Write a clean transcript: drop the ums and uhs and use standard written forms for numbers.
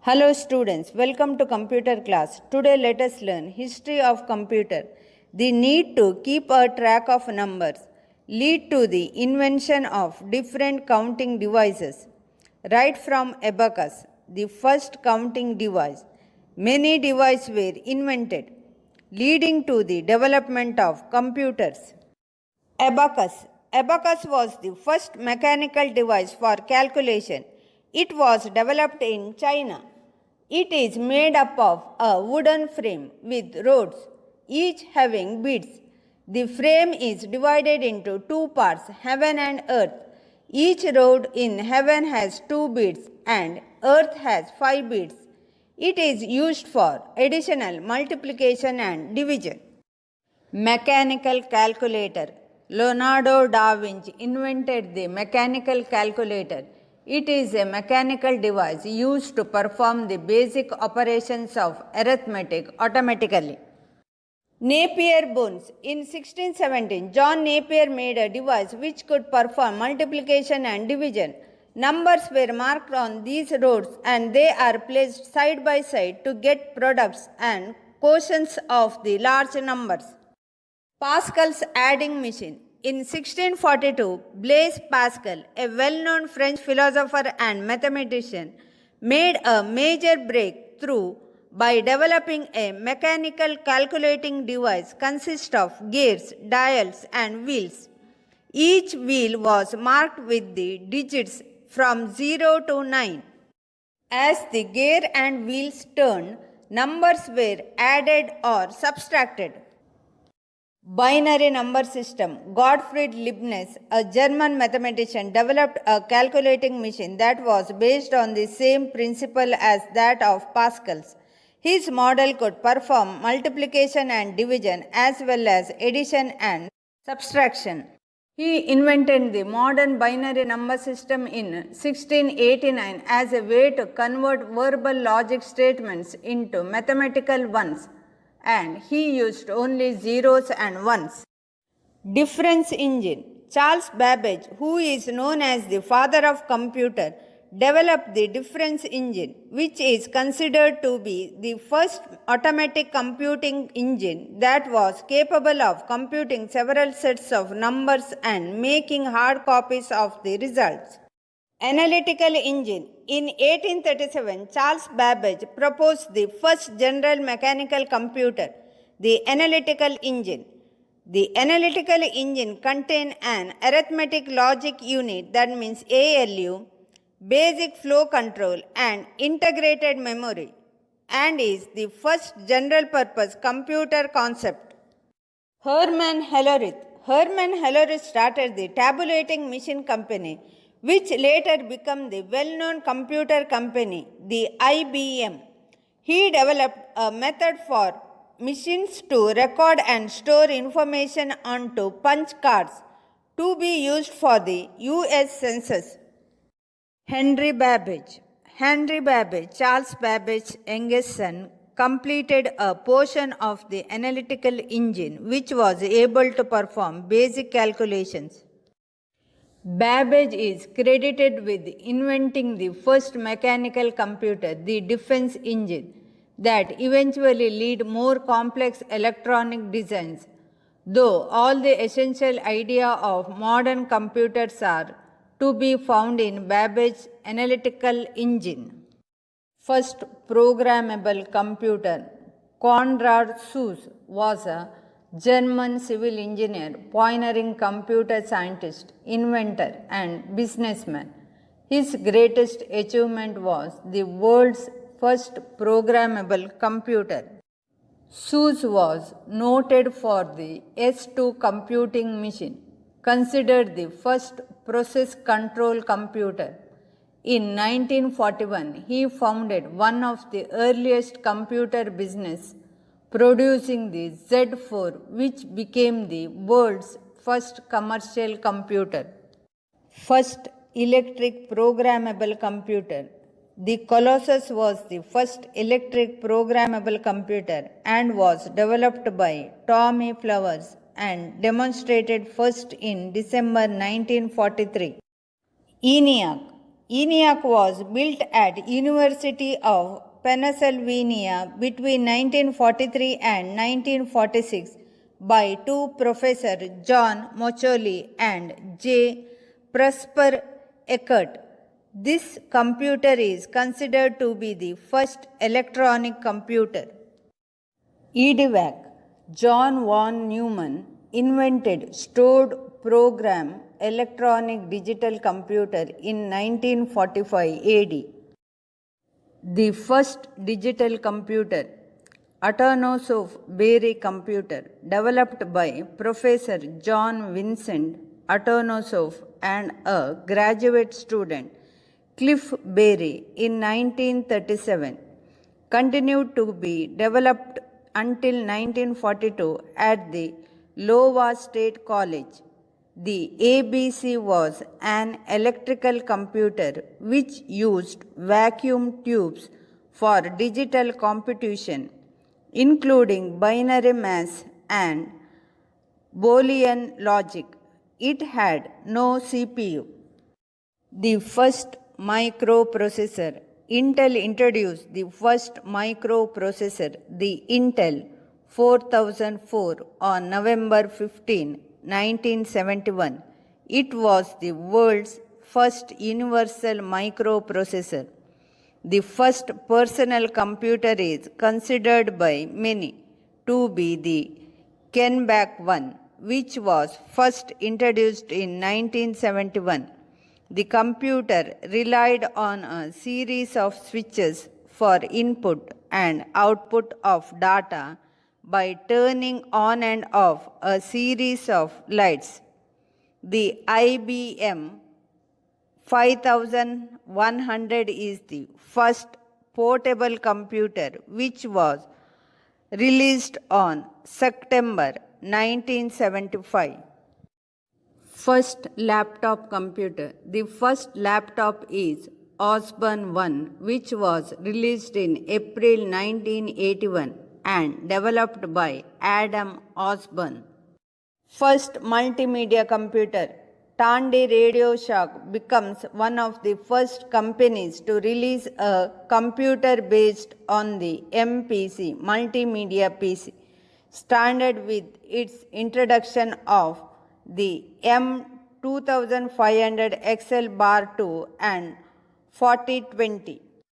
Hello students, welcome to computer class. Today let us learn history of computer. The need to keep a track of numbers lead to the invention of different counting devices. Right from abacus, the first counting device, many devices were invented, leading to the development of computers. Abacus. Abacus was the first mechanical device for calculation. It was developed in China. It is made up of a wooden frame with rods, each having beads. The frame is divided into two parts, heaven and earth. Each rod in heaven has two beads and earth has five beads. It is used for additional multiplication and division. Mechanical calculator. Leonardo da Vinci invented the mechanical calculator. It is a mechanical device used to perform the basic operations of arithmetic automatically. Napier bones. In 1617, John Napier made a device which could perform multiplication and division. Numbers were marked on these rods and they are placed side by side to get products and quotients of the large numbers. Pascal's adding machine. In 1642, Blaise Pascal, a well-known French philosopher and mathematician, made a major breakthrough by developing a mechanical calculating device consisting of gears, dials, and wheels. Each wheel was marked with the digits from 0 to 9. As the gear and wheels turned, numbers were added or subtracted. Binary number system. Gottfried Leibniz, a German mathematician, developed a calculating machine that was based on the same principle as that of Pascal's. His model could perform multiplication and division as well as addition and subtraction. He invented the modern binary number system in 1689 as a way to convert verbal logic statements into mathematical ones, and he used only zeros and ones. Difference engine. Charles Babbage, who is known as the father of computer, developed the difference engine, which is considered to be the first automatic computing engine that was capable of computing several sets of numbers and making hard copies of the results. Analytical engine. In 1837, Charles Babbage proposed the first general mechanical computer, the analytical engine. The analytical engine contained an arithmetic logic unit, that means ALU, basic flow control, and integrated memory, and is the first general purpose computer concept. Hermann Hellerith. Hermann Hellerith started the tabulating machine company, which later became the well-known computer company, the IBM. He developed a method for machines to record and store information onto punch cards to be used for the US Census. Henry Babbage. Henry Babbage, Charles Babbage's youngest son, completed a portion of the analytical engine which was able to perform basic calculations. Babbage is credited with inventing the first mechanical computer, the defense engine, that eventually led more complex electronic designs, though all the essential idea of modern computers are to be found in Babbage's analytical engine. First programmable computer. Konrad Zuse was a German civil engineer, pioneering computer scientist, inventor, and businessman. His greatest achievement was the world's first programmable computer. Zuse was noted for the S2 computing machine, considered the first process control computer. In 1941, he founded one of the earliest computer business, producing the Z4, which became the world's first commercial computer. First electric programmable computer. The Colossus was the first electric programmable computer and was developed by Tommy Flowers and demonstrated first in December 1943. ENIAC. ENIAC was built at University of Pennsylvania between 1943 and 1946 by two professors John Mocholi and J. Prosper Eckert. This computer is considered to be the first electronic computer. EDVAC. John von Neumann invented stored program electronic digital computer in 1945 AD. The first digital computer, Atanasoff-Berry computer, developed by Professor John Vincent Atanasoff and a graduate student, Cliff Berry, in 1937, continued to be developed until 1942 at the Iowa State College. The ABC was an electrical computer which used vacuum tubes for digital computation, including binary math and Boolean logic. It had no CPU. The first microprocessor. Intel introduced the first microprocessor, the Intel 4004, on November 15, 1971. It was the world's first universal microprocessor. The first personal computer is considered by many to be the Kenback 1, which was first introduced in 1971. The computer relied on a series of switches for input and output of data by turning on and off a series of lights. The IBM 5100 is the first portable computer which was released on September 1975. First laptop computer. The first laptop is Osborne 1, which was released in April 1981 and developed by Adam Osborne. First multimedia computer. Tandy Radio Shack becomes one of the first companies to release a computer based on the MPC, multimedia PC, standard with its introduction of the M2500 XL Bar 2 and 4020.